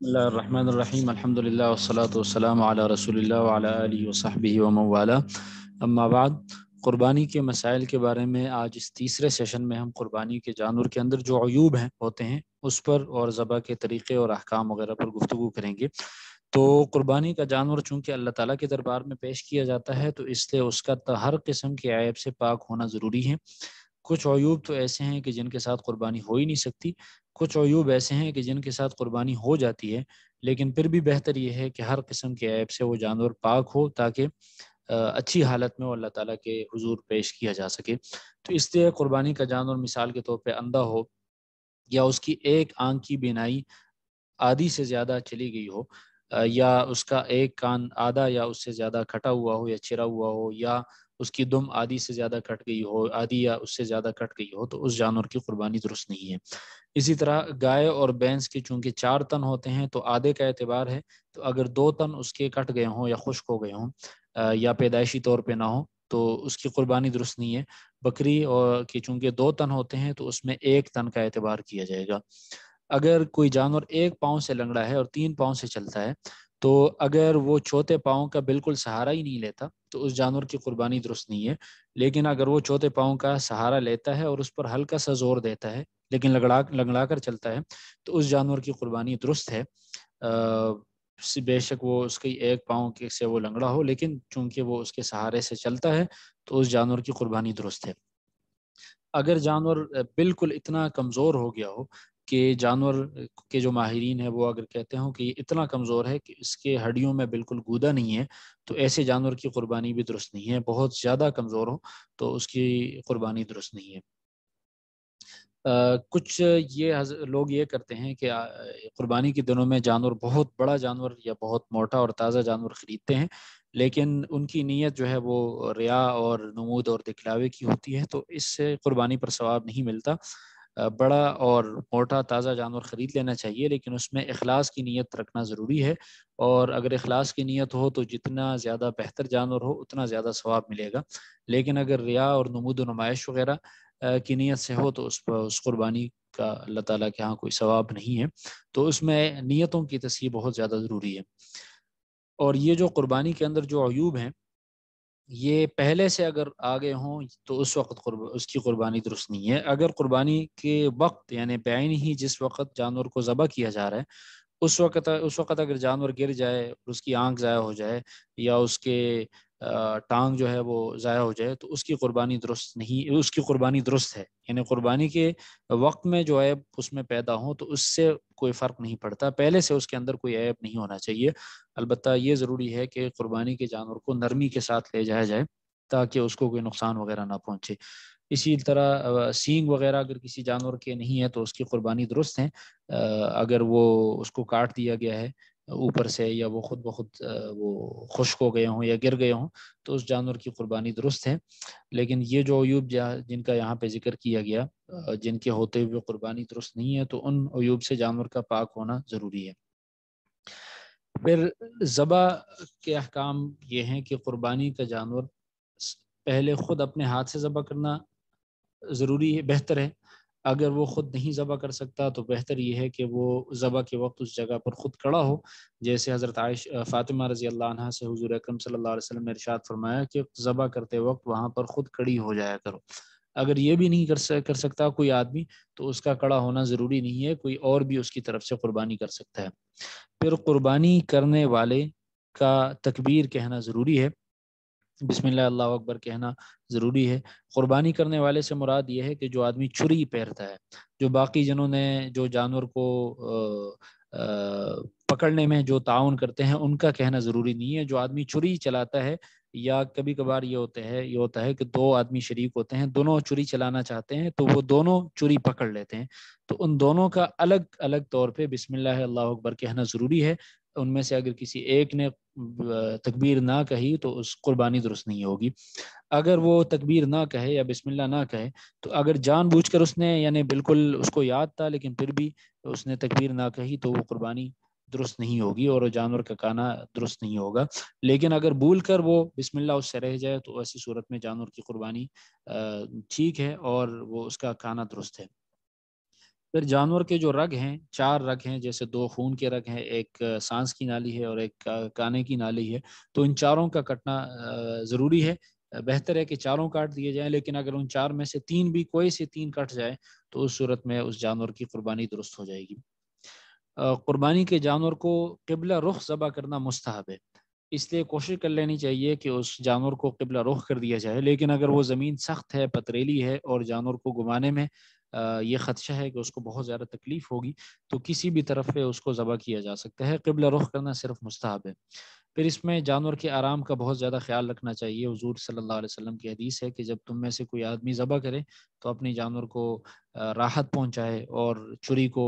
بسم اللہ الرحمن الرحیم الحمد للہ والصلاة والسلام علی رسول اللہ وعلی آلہ وصحبہ ومن والاه اما بعد، قربانی کے مسائل کے بارے میں آج اس تیسرے سیشن میں ہم قربانی کے جانور کے اندر جو عیوب ہوتے ہیں اس پر اور ذبح کے طریقے اور احکام وغیرہ پر گفتگو کریں گے۔ تو قربانی کا جانور چونکہ اللہ تعالیٰ کے دربار میں پیش کیا جاتا ہے تو اس لیے اس کا ہر قسم کے عیب سے پاک ہونا ضروری ہے۔ کچھ عیوب تو ایسے ہیں کہ جن کے ساتھ قربانی ہو ہی نہیں سکتی، کچھ عیوب ایسے ہیں کہ جن کے ساتھ قربانی ہو جاتی ہے، لیکن پھر بھی بہتر یہ ہے کہ ہر قسم کے عیب سے وہ جانور پاک ہو تاکہ اچھی حالت میں وہ اللہ تعالیٰ کے حضور پیش کیا جا سکے۔ تو اس لیے قربانی کا جانور مثال کے طور پہ اندھا ہو، یا اس کی ایک آنکھ کی بینائی آدھی سے زیادہ چلی گئی ہو، یا اس کا ایک کان آدھا یا اس سے زیادہ کٹا ہوا ہو یا چرا ہوا ہو، یا اس کی دم آدھی سے زیادہ کٹ گئی ہو، آدھی یا اس سے زیادہ کٹ گئی ہو، تو اس جانور کی قربانی درست نہیں ہے۔ اسی طرح گائے اور بھینس کے چونکہ 4 تن ہوتے ہیں تو آدھے کا اعتبار ہے، تو اگر 2 تن اس کے کٹ گئے ہوں یا خشک ہو گئے ہوں یا پیدائشی طور پہ نہ ہو تو اس کی قربانی درست نہیں ہے۔ بکری اور کی چونکہ 2 تن ہوتے ہیں تو اس میں 1 تن کا اعتبار کیا جائے گا۔ اگر کوئی جانور 1 پاؤں سے لنگڑا ہے اور 3 پاؤں سے چلتا ہے تو اگر وہ چوتھے پاؤں کا بالکل سہارا ہی نہیں لیتا تو اس جانور کی قربانی درست نہیں ہے، لیکن اگر وہ چوتھے پاؤں کا سہارا لیتا ہے اور اس پر ہلکا سا زور دیتا ہے لیکن لنگڑا کر چلتا ہے تو اس جانور کی قربانی درست ہے۔ بے شک وہ اس کی 1 پاؤں سے وہ لنگڑا ہو، لیکن چونکہ وہ اس کے سہارے سے چلتا ہے تو اس جانور کی قربانی درست ہے۔ اگر جانور بالکل اتنا کمزور ہو گیا ہو کہ جانور کے جو ماہرین ہیں وہ اگر کہتے ہوں کہ یہ اتنا کمزور ہے کہ اس کے ہڈیوں میں بالکل گودا نہیں ہے، تو ایسے جانور کی قربانی بھی درست نہیں ہے۔ بہت زیادہ کمزور ہو تو اس کی قربانی درست نہیں ہے۔ کچھ لوگ یہ کرتے ہیں کہ قربانی کے دنوں میں جانور بہت بڑا جانور یا بہت موٹا اور تازہ جانور خریدتے ہیں، لیکن ان کی نیت جو ہے وہ ریا اور نمود اور دکھلاوے کی ہوتی ہے، تو اس سے قربانی پر ثواب نہیں ملتا۔ بڑا اور موٹا تازہ جانور خرید لینا چاہیے، لیکن اس میں اخلاص کی نیت رکھنا ضروری ہے، اور اگر اخلاص کی نیت ہو تو جتنا زیادہ بہتر جانور ہو اتنا زیادہ ثواب ملے گا، لیکن اگر ریا اور نمود و نمائش وغیرہ کی نیت سے ہو تو اس قربانی کا اللہ تعالیٰ کے ہاں کوئی ثواب نہیں ہے۔ تو اس میں نیتوں کی تصحیح بہت زیادہ ضروری ہے۔ اور یہ جو قربانی کے اندر جو عیوب ہیں یہ پہلے سے اگر آگے ہوں تو اس وقت اس کی قربانی درست نہیں ہے۔ اگر قربانی کے وقت یعنی بعین ہی جس وقت جانور کو ذبح کیا جا رہا ہے اس وقت اگر جانور گر جائے، اس کی آنکھ ضائع ہو جائے یا اس کے ٹانگ جو ہے وہ ضائع ہو جائے تو اس کی قربانی درست نہیں، اس کی قربانی درست ہے۔ یعنی قربانی کے وقت میں جو عیب اس میں پیدا ہو تو اس سے کوئی فرق نہیں پڑتا، پہلے سے اس کے اندر کوئی عیب نہیں ہونا چاہیے۔ البتہ یہ ضروری ہے کہ قربانی کے جانور کو نرمی کے ساتھ لے جایا جائے تاکہ اس کو کوئی نقصان وغیرہ نہ پہنچے۔ اسی طرح سینگ وغیرہ اگر کسی جانور کے نہیں ہے تو اس کی قربانی درست ہے۔ اگر وہ اس کو کاٹ دیا گیا ہے اوپر سے یا وہ خود بخود وہ خشک ہو گئے ہوں یا گر گئے ہوں تو اس جانور کی قربانی درست ہے۔ لیکن یہ جو عیوب جن کا یہاں پہ ذکر کیا گیا جن کے ہوتے ہوئے قربانی درست نہیں ہے تو ان عیوب سے جانور کا پاک ہونا ضروری ہے۔ پھر ذبح کے احکام یہ ہیں کہ قربانی کا جانور پہلے خود اپنے ہاتھ سے ذبح کرنا ضروری ہے، بہتر ہے۔ اگر وہ خود نہیں ذبح کر سکتا تو بہتر یہ ہے کہ وہ ذبح کے وقت اس جگہ پر خود کھڑا ہو، جیسے حضرت فاطمہ رضی اللہ عنہا سے حضور اکرم صلی اللہ علیہ وسلم نے ارشاد فرمایا کہ ذبح کرتے وقت وہاں پر خود کھڑی ہو جایا کرو۔ اگر یہ بھی نہیں کر سکتا کوئی آدمی تو اس کا کھڑا ہونا ضروری نہیں ہے، کوئی اور بھی اس کی طرف سے قربانی کر سکتا ہے۔ پھر قربانی کرنے والے کا تکبیر کہنا ضروری ہے، بسم اللہ اللہ اکبر کہنا ضروری ہے۔ قربانی کرنے والے سے مراد یہ ہے کہ جو آدمی چھری پھیرتا ہے، جو باقی جنہوں نے جو جانور کو پکڑنے میں جو تعاون کرتے ہیں ان کا کہنا ضروری نہیں ہے۔ جو آدمی چھری چلاتا ہے یا کبھی کبھار یہ ہوتا ہے کہ 2 آدمی شریک ہوتے ہیں، دونوں چھری چلانا چاہتے ہیں تو وہ دونوں چھری پکڑ لیتے ہیں، تو ان دونوں کا الگ الگ طور پہ بسم اللہ اللہ اکبر کہنا ضروری ہے۔ ان میں سے اگر کسی ایک نے تکبیر نہ کہی تو اس قربانی درست نہیں ہوگی۔ اگر وہ تکبیر نہ کہے یا بسم اللہ نہ کہے تو اگر جان بوجھ کر اس نے یعنی بالکل اس کو یاد تھا لیکن پھر بھی اس نے تکبیر نہ کہی تو وہ قربانی درست نہیں ہوگی اور جانور کا کانا درست نہیں ہوگا۔ لیکن اگر بھول کر وہ بسم اللہ اس سے رہ جائے تو ایسی صورت میں جانور کی قربانی ٹھیک ہے اور وہ اس کا کانا درست ہے۔ پھر جانور کے جو رگ ہیں، 4 رگ ہیں، جیسے 2 خون کے رگ ہیں، ایک سانس کی نالی ہے اور ایک کانے کی نالی ہے، تو ان چاروں کا کٹنا ضروری ہے۔ بہتر ہے کہ چاروں کاٹ دیے جائیں، لیکن اگر ان 4 میں سے 3 بھی، کوئی سے 3 کٹ جائے تو اس صورت میں اس جانور کی قربانی درست ہو جائے گی۔ قربانی کے جانور کو قبلہ رخ ذبح کرنا مستحب ہے، اس لیے کوشش کر لینی چاہیے کہ اس جانور کو قبلہ رخ کر دیا جائے، لیکن اگر وہ زمین سخت ہے، پتریلی ہے اور جانور کو گھمانے میں یہ خدشہ ہے کہ اس کو بہت زیادہ تکلیف ہوگی، تو کسی بھی طرف پہ اس کو ذبح کیا جا سکتا ہے۔ قبلہ رخ کرنا صرف مستحب ہے۔ پھر اس میں جانور کے آرام کا بہت زیادہ خیال رکھنا چاہیے۔ حضور صلی اللہ علیہ وسلم کی حدیث ہے کہ جب تم میں سے کوئی آدمی ذبح کرے تو اپنی جانور کو راحت پہنچائے اور چھری کو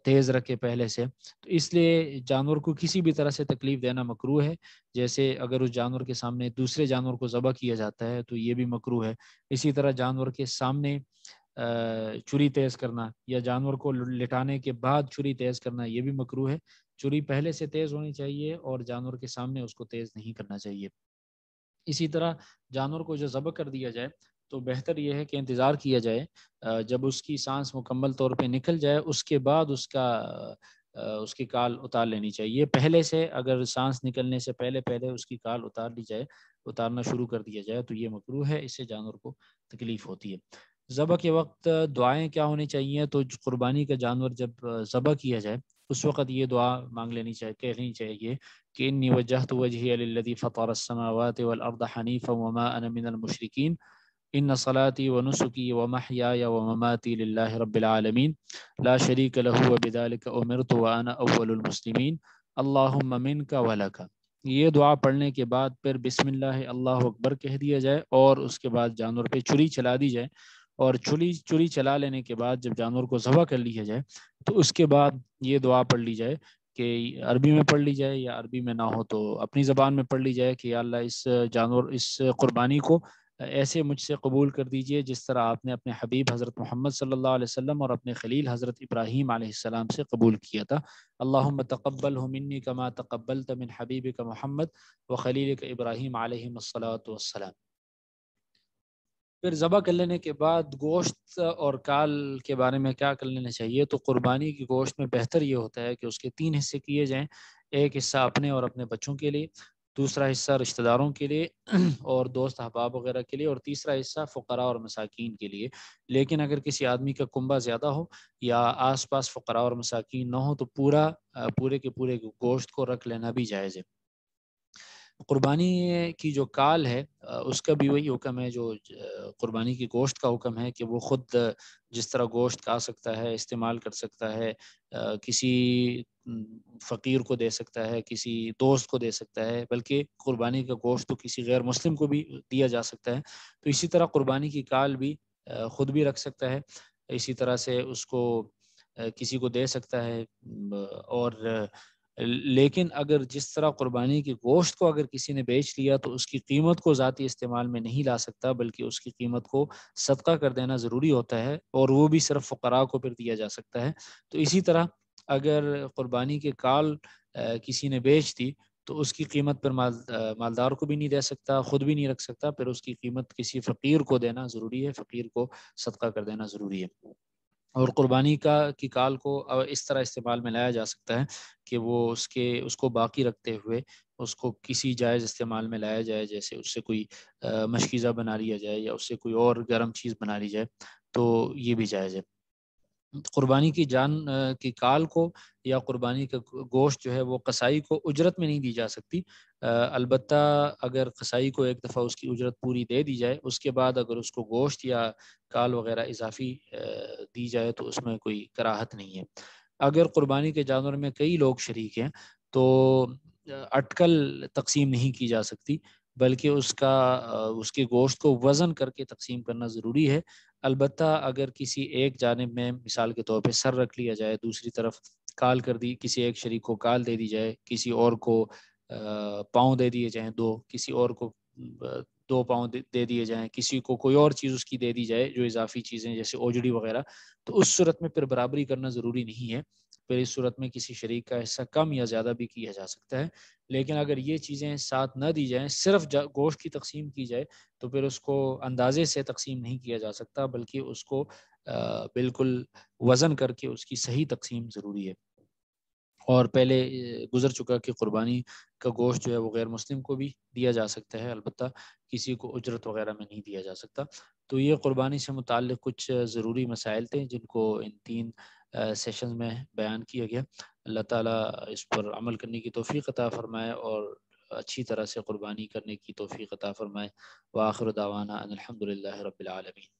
تیز رکھے پہلے سے، تو اس لیے جانور کو کسی بھی طرح سے تکلیف دینا مکروہ ہے۔ جیسے اگر اس جانور کے سامنے دوسرے جانور کو ذبح کیا جاتا ہے تو یہ بھی مکروہ ہے۔ اسی طرح جانور کے سامنے چھری تیز کرنا یا جانور کو لٹانے کے بعد چھری تیز کرنا یہ بھی مکروہ ہے۔ چھری پہلے سے تیز ہونی چاہیے اور جانور کے سامنے اس کو تیز نہیں کرنا چاہیے۔ اسی طرح جانور کو جو ذبح کر دیا جائے تو بہتر یہ ہے کہ انتظار کیا جائے جب اس کی سانس مکمل طور پہ نکل جائے، اس کے بعد اس کی کال اتار لینی چاہیے۔ پہلے سے اگر سانس نکلنے سے پہلے اس کی کال اتار لی جائے، اتارنا شروع کر دیا جائے تو یہ مکروہ ہے، اس سے جانور کو تکلیف ہوتی ہے۔ ذبح کے وقت دعائیں کیا ہونی چاہیے؟ تو قربانی کا جانور جب ذبح کیا جائے اس وقت یہ دعا مانگ لینی چاہیے، کہنی چاہیے کہ انی وجہت وجہی للذی فطر السماوات والارض حنیفا وما انا من المشرکین ان صلاتی ونسکی ومحیای ومماتی للہ رب العالمین لا شریک لہ وبذلک امرت وانا اول المسلمین اللہم منک ولک۔ یہ دعا پڑھنے کے بعد پھر بسم اللہ اللہ اکبر کہہ دیا جائے اور اس کے بعد جانور پہ چھری چلا دی جائے، اور چھری چلا لینے کے بعد جب جانور کو ذبح کر لیا جائے تو اس کے بعد یہ دعا پڑھ لی جائے کہ عربی میں پڑھ لی جائے یا عربی میں نہ ہو تو اپنی زبان میں پڑھ لی جائے کہ یا اللہ اس قربانی کو ایسے مجھ سے قبول کر دیجئے جس طرح آپ نے اپنے حبیب حضرت محمد صلی اللہ علیہ وسلم اور اپنے خلیل حضرت ابراہیم علیہ السلام سے قبول کیا تھا۔ اللہم تقبلہ منی کما تقبلت من حبیبک محمد وخلیلک ابراہیم علیہ الصلاۃ والسلام۔ پھر ذبح کر لینے کے بعد گوشت اور کال کے بارے میں کیا کر لینا چاہیے؟ تو قربانی کی گوشت میں بہتر یہ ہوتا ہے کہ اس کے 3 حصے کیے جائیں، ایک حصہ اپنے اور اپنے بچوں کے لیے، دوسرا حصہ رشتہ داروں کے لیے اور دوست احباب وغیرہ کے لیے، اور تیسرا حصہ فقراء اور مساکین کے لیے۔ لیکن اگر کسی آدمی کا کنبہ زیادہ ہو یا آس پاس فقراء اور مساکین نہ ہو تو پورے کے پورے گوشت کو رکھ لینا بھی جائز ہے۔ قربانی کی جو کال ہے اس کا بھی وہی حکم ہے جو قربانی کی گوشت کا حکم ہے کہ وہ خود جس طرح گوشت کھا سکتا ہے، استعمال کر سکتا ہے، کسی فقیر کو دے سکتا ہے، کسی دوست کو دے سکتا ہے، بلکہ قربانی کا گوشت تو کسی غیر مسلم کو بھی دیا جا سکتا ہے، تو اسی طرح قربانی کی کال بھی خود بھی رکھ سکتا ہے، اسی طرح سے اس کو کسی کو دے سکتا ہے۔ اور لیکن اگر جس طرح قربانی کی گوشت کو اگر کسی نے بیچ لیا تو اس کی قیمت کو ذاتی استعمال میں نہیں لا سکتا، بلکہ اس کی قیمت کو صدقہ کر دینا ضروری ہوتا ہے، اور وہ بھی صرف فقراء کو پھر دیا جا سکتا ہے۔ تو اسی طرح اگر قربانی کے کال کسی نے بیچ دی تو اس کی قیمت پر مالدار کو بھی نہیں دے سکتا، خود بھی نہیں رکھ سکتا، پھر اس کی قیمت کسی فقیر کو دینا ضروری ہے، فقیر کو صدقہ کر دینا ضروری ہے۔ اور قربانی کی کال کو اس طرح استعمال میں لایا جا سکتا ہے کہ وہ اس کو باقی رکھتے ہوئے اس کو کسی جائز استعمال میں لایا جائے، جیسے اس سے کوئی مشکیزہ بنا لیا جائے یا اس سے کوئی اور گرم چیز بنا لی جائے، تو یہ بھی جائز ہے۔ قربانی کی جان کی کال کو یا قربانی کا گوشت جو ہے وہ قصائی کو اجرت میں نہیں دی جا سکتی، البتہ اگر قصائی کو ایک دفعہ اس کی اجرت پوری دے دی جائے، اس کے بعد اگر اس کو گوشت یا کال وغیرہ اضافی دی جائے تو اس میں کوئی کراہت نہیں ہے۔ اگر قربانی کے جانور میں کئی لوگ شریک ہیں تو اٹکل تقسیم نہیں کی جا سکتی، بلکہ اس کے گوشت کو وزن کر کے تقسیم کرنا ضروری ہے۔ البتہ اگر کسی ایک جانب میں مثال کے طور پہ سر رکھ لیا جائے، دوسری طرف کال کر دی، کسی ایک شریک کو کال دے دی جائے، کسی اور کو پاؤں دے دیے جائیں، کسی اور کو 2 پاؤں دے دیے جائیں، کسی کو کوئی اور چیز اس کی دے دی جائے جو اضافی چیزیں جیسے اوجڑی وغیرہ، تو اس صورت میں پھر برابری کرنا ضروری نہیں ہے، پھر اس صورت میں کسی شریک کا حصہ کم یا زیادہ بھی کیا جا سکتا ہے۔ لیکن اگر یہ چیزیں ساتھ نہ دی جائیں، صرف گوشت کی تقسیم کی جائے تو پھر اس کو اندازے سے تقسیم نہیں کیا جا سکتا، بلکہ اس کو بالکل وزن کر کے اس کی صحیح تقسیم ضروری ہے. اور پہلے گزر چکا کہ قربانی کا گوشت جو ہے وہ غیر مسلم کو بھی دیا جا سکتا ہے، البتہ کسی کو اجرت وغیرہ میں نہیں دیا جا سکتا. تو یہ قربانی سے متعلق کچھ ضروری مسائل تھے جن کو ان 3 سیشنز میں بیان کیا گیا. اللہ تعالیٰ اس پر عمل کرنے کی توفیق عطا فرمائے اور اچھی طرح سے قربانی کرنے کی توفیق عطا فرمائے. وآخر دعوانا ان الحمد للہ رب العالمین.